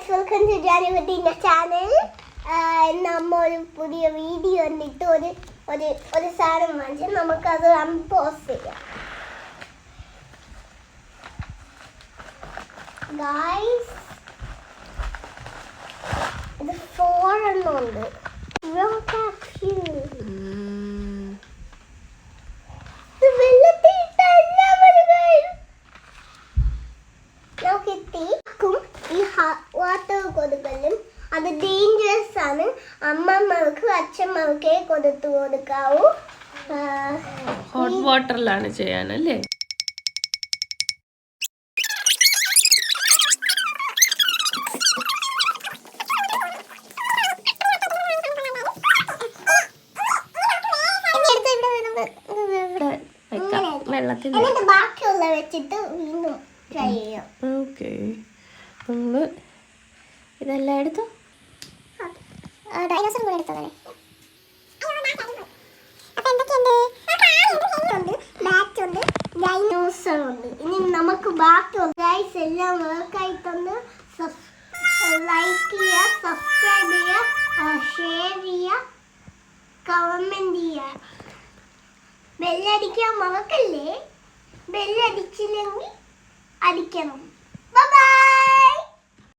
guys, welcome to Januvatina channel. നമ്മൾ പുതിയ video കണ്ടിട്ട് ഒരു സാധനം വാങ്ങിച്ച് നമുക്കത് അൺബോക്സ് ചെയ്യാം. Guys, ഇത് 4 എണ്ണം ഉണ്ട്. Look at you. കൊടുക്കലും അത് ഡേഞ്ചറസ് ആണ്. അമ്മമ്മക്ക് അച്ഛമ്മക്കെ കൊടുക്കാവൂ. ഹോട്ട് വാട്ടറിലാണ് ചെയ്യാനല്ലേ? എന്നിട്ട് ബാക്കിയുള്ള വെച്ചിട്ട് വീണ്ടും ട്രൈ ചെയ്യാം. ഓക്കെ, നമ്മൾ ഇതെല്ലാം എടുത്തു. ഡൈനോസർ കൂടെ എടുത്തോ. ഡൈനോസർ ഉണ്ട്. ഇനി നമുക്ക് ബാക്കിയുള്ള ഗൈസ് എല്ലാം വർക്കായിട്ടുണ്ട്. ലൈക്ക് ചെയ്യുക, സബ്സ്ക്രൈബ് ചെയ്യുക, ഷെയർ ചെയ്യുക, കമന്റ് ചെയ്യുക. ബെല്ലടിക്കാൻ മറക്കല്ലേ. ബെല്ലടിച്ചില്ലെങ്കിൽ അടിക്കണം. Bye bye.